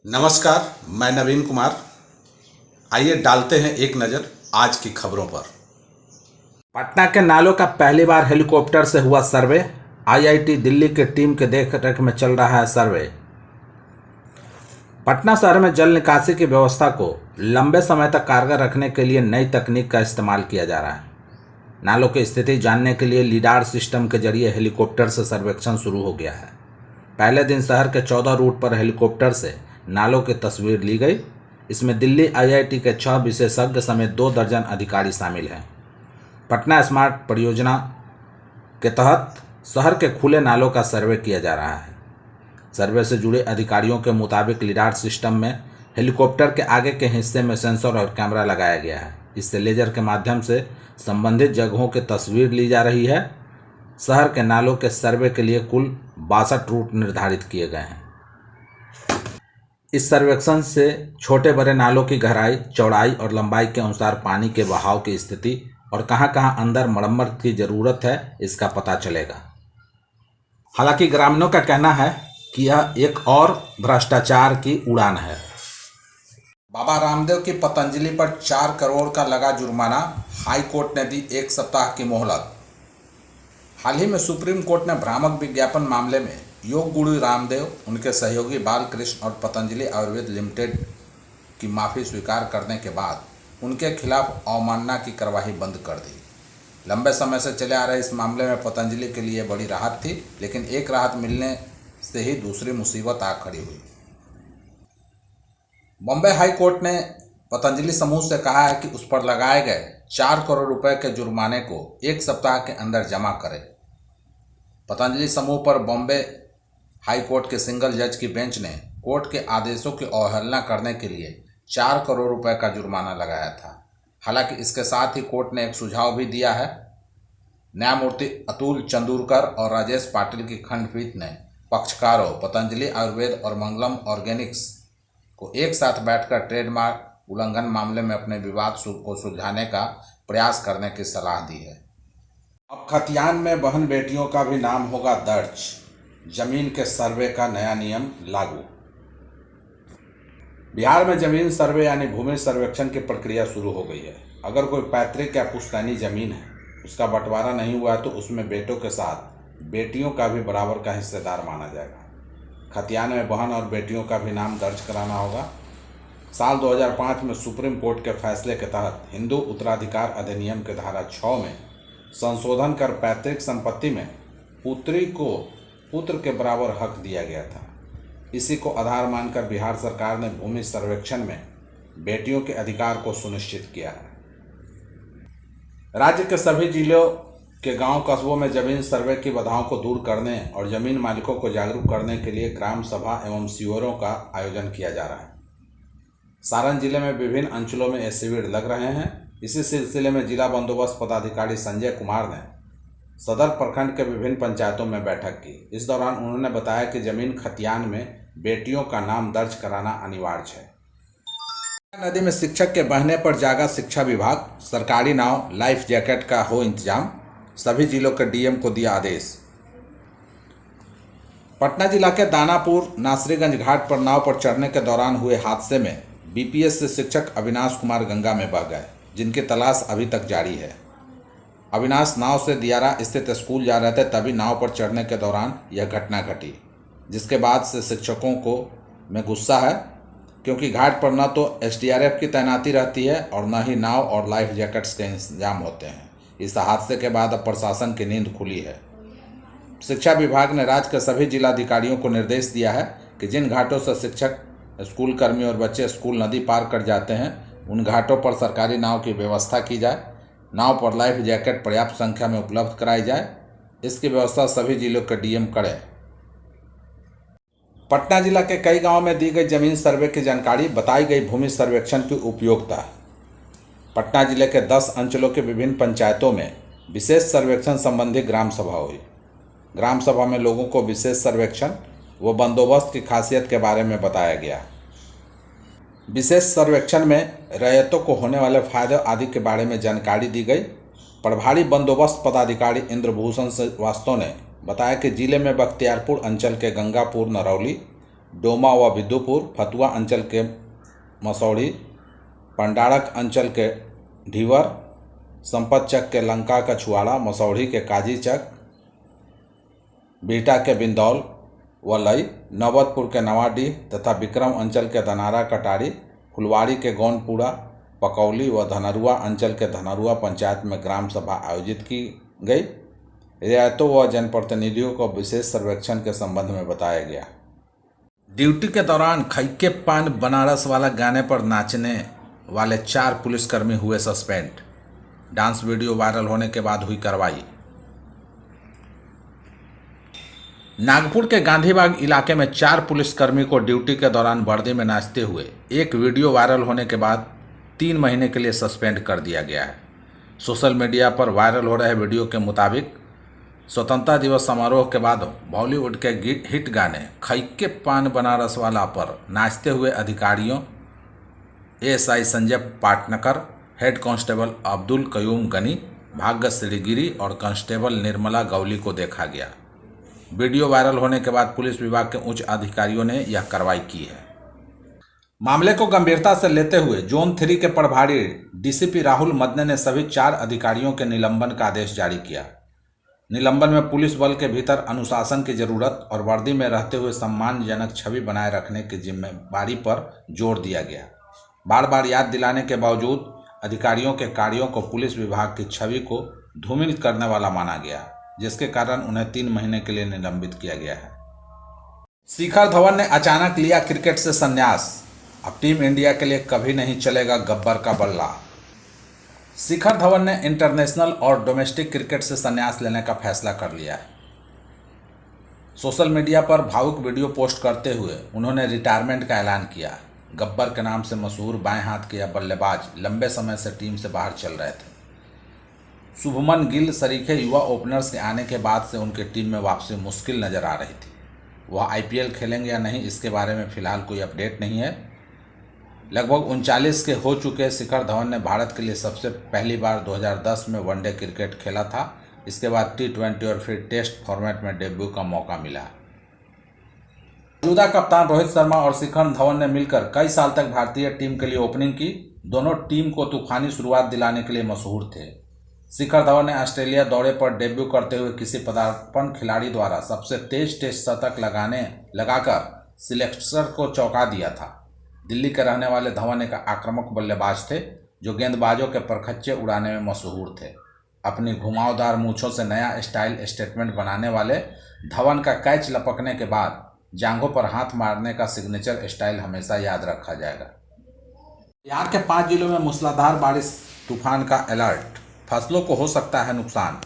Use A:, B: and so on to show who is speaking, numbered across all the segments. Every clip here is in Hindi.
A: नमस्कार, मैं नवीन कुमार। आइए डालते हैं एक नज़र आज की खबरों पर। पटना के नालों का पहली बार हेलीकॉप्टर से हुआ सर्वे। आईआईटी दिल्ली की टीम के देखरेख में चल रहा है सर्वे। पटना शहर में जल निकासी की व्यवस्था को लंबे समय तक कारगर रखने के लिए नई तकनीक का इस्तेमाल किया जा रहा है। नालों की स्थिति जानने के लिए लीडार सिस्टम के जरिए हेलीकॉप्टर से सर्वेक्षण शुरू हो गया है। पहले दिन शहर के 14 रूट पर हेलीकॉप्टर से नालों की तस्वीर ली गई। इसमें दिल्ली आईआईटी के 6 विशेषज्ञ समेत 2 दर्जन अधिकारी शामिल हैं। पटना स्मार्ट परियोजना के तहत शहर के खुले नालों का सर्वे किया जा रहा है। सर्वे से जुड़े अधिकारियों के मुताबिक लीडार सिस्टम में हेलीकॉप्टर के आगे के हिस्से में सेंसर और कैमरा लगाया गया है। इससे लेजर के माध्यम से संबंधित जगहों की तस्वीर ली जा रही है। शहर के नालों के सर्वे के लिए कुल 62 रूट निर्धारित किए गए हैं। इस सर्वेक्षण से छोटे बड़े नालों की गहराई, चौड़ाई और लंबाई के अनुसार पानी के बहाव की स्थिति और कहां-कहां अंदर मरम्मत की जरूरत है, इसका पता चलेगा। हालांकि ग्रामीणों का कहना है कि यह एक और भ्रष्टाचार की उड़ान है। बाबा रामदेव की पतंजलि पर 4 करोड़ का लगा जुर्माना, हाई कोर्ट ने दी 1 सप्ताह की मोहलत। हाल ही में सुप्रीम कोर्ट ने भ्रामक विज्ञापन मामले में योग गुरु रामदेव, उनके सहयोगी बालकृष्ण और पतंजलि आयुर्वेद लिमिटेड की माफ़ी स्वीकार करने के बाद उनके खिलाफ अवमानना की कार्रवाई बंद कर दी। लंबे समय से चले आ रहे इस मामले में पतंजलि के लिए बड़ी राहत थी, लेकिन एक राहत मिलने से ही दूसरी मुसीबत आ खड़ी हुई। बॉम्बे हाई कोर्ट ने पतंजलि समूह से कहा है कि उस पर लगाए गए 4 करोड़ रुपए के जुर्माने को 1 सप्ताह के अंदर जमा करे। पतंजलि समूह पर बॉम्बे हाई कोर्ट के सिंगल जज की बेंच ने कोर्ट के आदेशों की अवहेलना करने के लिए 4 करोड़ रुपए का जुर्माना लगाया था। हालांकि इसके साथ ही कोर्ट ने एक सुझाव भी दिया है। न्यायमूर्ति अतुल चंदूरकर और राजेश पाटिल की खंडपीठ ने पक्षकारों पतंजलि आयुर्वेद और मंगलम ऑर्गेनिक्स को एक साथ बैठकर ट्रेडमार्क उल्लंघन मामले में अपने विवाद को सुलझाने का प्रयास करने की सलाह दी है। अब खतियान में बहन बेटियों का भी नाम होगा दर्ज। जमीन के सर्वे का नया नियम लागू। बिहार में जमीन सर्वे यानी भूमि सर्वेक्षण की प्रक्रिया शुरू हो गई है। अगर कोई पैतृक या पुश्तैनी जमीन है, उसका बंटवारा नहीं हुआ तो उसमें बेटों के साथ बेटियों का भी बराबर का हिस्सेदार माना जाएगा। खतियान में बहन और बेटियों का भी नाम दर्ज कराना होगा। साल 2005 में सुप्रीम कोर्ट के फैसले के तहत हिंदू उत्तराधिकार अधिनियम के धारा 6 में संशोधन कर पैतृक संपत्ति में पुत्री को पुत्र के बराबर हक दिया गया था। इसी को आधार मानकर बिहार सरकार ने भूमि सर्वेक्षण में बेटियों के अधिकार को सुनिश्चित किया है। राज्य के सभी जिलों के गांव कस्बों में जमीन सर्वे की बाधाओं को दूर करने और जमीन मालिकों को जागरूक करने के लिए ग्राम सभा एवं शिविरों का आयोजन किया जा रहा है। सारण जिले में विभिन्न अंचलों में ये शिविर लग रहे हैं। इसी सिलसिले में जिला बंदोबस्त पदाधिकारी संजय कुमार ने सदर प्रखंड के विभिन्न पंचायतों में बैठक की। इस दौरान उन्होंने बताया कि जमीन खतियान में बेटियों का नाम दर्ज कराना अनिवार्य है। नदी में शिक्षक के बहने पर जागा शिक्षा विभाग। सरकारी नाव, लाइफ जैकेट का हो इंतजाम। सभी जिलों के डीएम को दिया आदेश। पटना जिला के दानापुर नासरीगंज घाट पर नाव पर चढ़ने के दौरान हुए हादसे में बीपीएस से शिक्षक अविनाश कुमार गंगा में बह गए, जिनकी तलाश अभी तक जारी है। अविनाश नाव से दियारा स्थित स्कूल जा रहे थे, तभी नाव पर चढ़ने के दौरान यह घटना घटी, जिसके बाद से शिक्षकों को में गुस्सा है, क्योंकि घाट पर न तो एसडीआरएफ की तैनाती रहती है और न ही नाव और लाइफ जैकेट्स के इंतजाम होते हैं। इस हादसे के बाद अब प्रशासन की नींद खुली है। शिक्षा विभाग ने राज्य के सभी जिलाधिकारियों को निर्देश दिया है कि जिन घाटों से शिक्षक, स्कूल कर्मी और बच्चे स्कूल नदी पार कर जाते हैं, उन घाटों पर सरकारी नाव की व्यवस्था की जाए। नाव पर लाइफ जैकेट पर्याप्त संख्या में उपलब्ध कराई जाए। इसकी व्यवस्था सभी जिलों के डीएम करें। पटना जिला के कई गांवों में दी गई जमीन सर्वे की जानकारी, बताई गई भूमि सर्वेक्षण की उपयोगिता। पटना जिले के 10 अंचलों के विभिन्न पंचायतों में विशेष सर्वेक्षण संबंधी ग्राम सभा हुई। ग्राम सभा में लोगों को विशेष सर्वेक्षण व बंदोबस्त की खासियत के बारे में बताया गया। विशेष सर्वेक्षण में रैयतों को होने वाले फायदे आदि के बारे में जानकारी दी गई। प्रभारी बंदोबस्त पदाधिकारी इंद्रभूषण श्रीवास्तव ने बताया कि जिले में बख्तियारपुर अंचल के गंगापुर, नरौली, डोमा व विदुपुर, फतुआ अंचल के मसौड़ी, पंडारक अंचल के ढीवर, संपत चक के लंका का छुआड़ा, मसौड़ी के काजी चक, बीटा के बिंदौल वलई, नौबतपुर के नवाडीह तथा विक्रम अंचल के धनारा कटारी, फुलवाड़ी के गौनपुरा, पकौली व धनरुआ अंचल के धनरुआ पंचायत में ग्राम सभा आयोजित की गई। रियायतों व जनप्रतिनिधियों को विशेष सर्वेक्षण के संबंध में बताया गया। ड्यूटी के दौरान खैके पान बनारस वाला गाने पर नाचने वाले 4 पुलिसकर्मी हुए सस्पेंड। डांस वीडियो वायरल होने के बाद हुई कार्रवाई। नागपुर के गांधीबाग इलाके में 4 पुलिसकर्मी को ड्यूटी के दौरान वर्दी में नाचते हुए एक वीडियो वायरल होने के बाद 3 महीने के लिए सस्पेंड कर दिया गया है। सोशल मीडिया पर वायरल हो रहे वीडियो के मुताबिक स्वतंत्रता दिवस समारोह के बाद बॉलीवुड के हिट गाने खैके पान बनारस वाला पर नाचते हुए अधिकारियों ASI Sanjay Patankar, head constable Abdul Qayyum Gani, Bhagya Shrigiri और कांस्टेबल निर्मला गौली को देखा गया। वीडियो वायरल होने के बाद पुलिस विभाग के उच्च अधिकारियों ने यह कार्रवाई की है। मामले को गंभीरता से लेते हुए जोन 3 के प्रभारी डीसीपी राहुल मदने ने सभी 4 अधिकारियों के निलंबन का आदेश जारी किया। निलंबन में पुलिस बल के भीतर अनुशासन की जरूरत और वर्दी में रहते हुए सम्मानजनक छवि बनाए रखने की जिम्मेदारी पर जोर दिया गया। बार बार याद दिलाने के बावजूद अधिकारियों के कार्यों को पुलिस विभाग की छवि को धूमिल करने वाला माना गया, जिसके कारण उन्हें 3 महीने के लिए निलंबित किया गया है। शिखर धवन ने अचानक लिया क्रिकेट से संन्यास। अब टीम इंडिया के लिए कभी नहीं चलेगा गब्बर का बल्ला। शिखर धवन ने इंटरनेशनल और डोमेस्टिक क्रिकेट से संन्यास लेने का फैसला कर लिया है। सोशल मीडिया पर भावुक वीडियो पोस्ट करते हुए उन्होंने रिटायरमेंट का ऐलान किया। गब्बर के नाम से मशहूर बाएं हाथ के यह बल्लेबाज लंबे समय से टीम से बाहर चल रहे थे। शुभमन गिल सरीखे युवा ओपनर्स के आने के बाद से उनकी टीम में वापसी मुश्किल नजर आ रही थी। वह आईपीएल खेलेंगे या नहीं, इसके बारे में फिलहाल कोई अपडेट नहीं है। लगभग 39 के हो चुके शिखर धवन ने भारत के लिए सबसे पहली बार 2010 में वनडे क्रिकेट खेला था। इसके बाद T20 और फिर टेस्ट फॉर्मेट में डेब्यू का मौका मिला। मौजूदा कप्तान रोहित शर्मा और शिखर धवन ने मिलकर कई साल तक भारतीय टीम के लिए ओपनिंग की। दोनों टीम को तूफानी शुरुआत दिलाने के लिए मशहूर थे। शिखर धवन ने ऑस्ट्रेलिया दौरे पर डेब्यू करते हुए किसी पदार्पण खिलाड़ी द्वारा सबसे तेज टेस्ट शतक लगाकर सिलेक्टर को चौंका दिया था। दिल्ली के रहने वाले धवन एक आक्रामक बल्लेबाज थे जो गेंदबाजों के परखच्चे उड़ाने में मशहूर थे। अपनी घुमावदार मूंछों से नया स्टाइल स्टेटमेंट बनाने वाले धवन का कैच लपकने के बाद जांघों पर हाथ मारने का सिग्नेचर स्टाइल हमेशा याद रखा जाएगा। बिहार के 5 जिलों में मूसलाधार बारिश तूफान का अलर्ट, फसलों को हो सकता है नुकसान।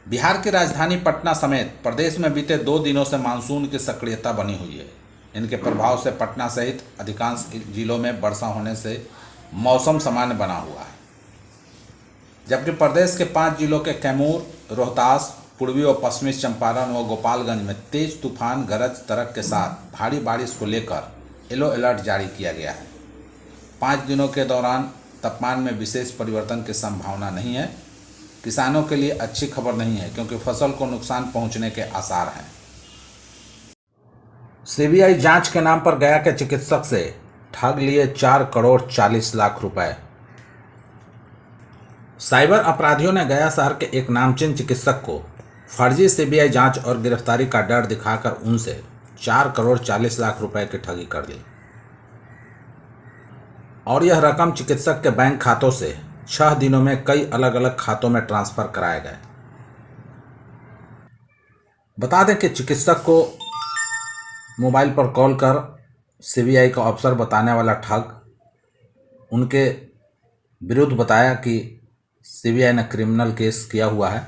A: बिहार की राजधानी पटना समेत प्रदेश में बीते 2 दिनों से मानसून की सक्रियता बनी हुई है। इनके प्रभाव से पटना सहित अधिकांश जिलों में वर्षा होने से मौसम सामान्य बना हुआ है, जबकि प्रदेश के 5 जिलों के कैमूर, रोहतास, पूर्वी और पश्चिमी चंपारण व गोपालगंज में तेज तूफान गरज तड़क के साथ भारी बारिश को लेकर येलो अलर्ट जारी किया गया है। 5 दिनों के दौरान तापमान में विशेष परिवर्तन की संभावना नहीं है। किसानों के लिए अच्छी खबर नहीं है क्योंकि फसल को नुकसान पहुंचने के आसार हैं। सीबीआई जांच के नाम पर गया के चिकित्सक से ठग लिए 4 करोड़ 40 लाख रुपए। साइबर अपराधियों ने गया शहर के एक नामचीन चिकित्सक को फर्जी सीबीआई जांच और गिरफ्तारी का डर दिखाकर उनसे 4 करोड़ 40 लाख रुपए की ठगी कर ली और यह रकम चिकित्सक के बैंक खातों से 6 दिनों में कई अलग अलग खातों में ट्रांसफर कराए गए। बता दें कि चिकित्सक को मोबाइल पर कॉल कर सीबीआई का अफसर बताने वाला ठग उनके विरुद्ध बताया कि सीबीआई ने क्रिमिनल केस किया हुआ है।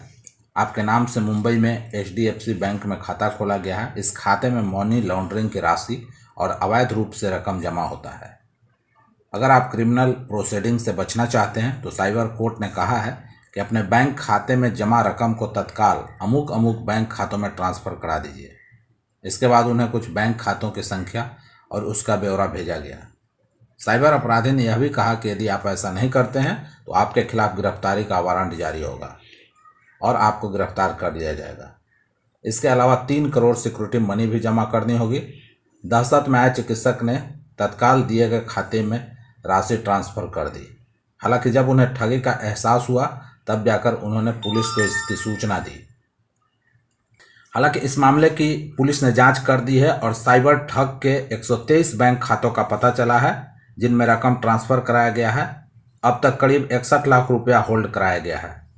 A: आपके नाम से मुंबई में HDFC बैंक में खाता खोला गया है। इस खाते में मनी लॉन्ड्रिंग की राशि और अवैध रूप से रकम जमा होता है। अगर आप क्रिमिनल प्रोसीडिंग से बचना चाहते हैं तो साइबर कोर्ट ने कहा है कि अपने बैंक खाते में जमा रकम को तत्काल अमुक बैंक खातों में ट्रांसफ़र करा दीजिए। इसके बाद उन्हें कुछ बैंक खातों की संख्या और उसका ब्यौरा भेजा गया। साइबर अपराधी ने यह भी कहा कि यदि आप ऐसा नहीं करते हैं तो आपके खिलाफ गिरफ्तारी का वारंट जारी होगा और आपको गिरफ्तार कर लिया जाएगा। इसके अलावा 3 करोड़ सिक्योरिटी मनी भी जमा करनी होगी। दहशत में आए चिकित्सक ने तत्काल दिए गए खाते में राशि ट्रांसफर कर दी। हालांकि जब उन्हें ठगी का एहसास हुआ तब जाकर उन्होंने पुलिस को इसकी सूचना दी। हालांकि इस मामले की पुलिस ने जांच कर दी है और साइबर ठग के 123 बैंक खातों का पता चला है जिनमें रकम ट्रांसफर कराया गया है। अब तक करीब 61 लाख रुपया होल्ड कराया गया है।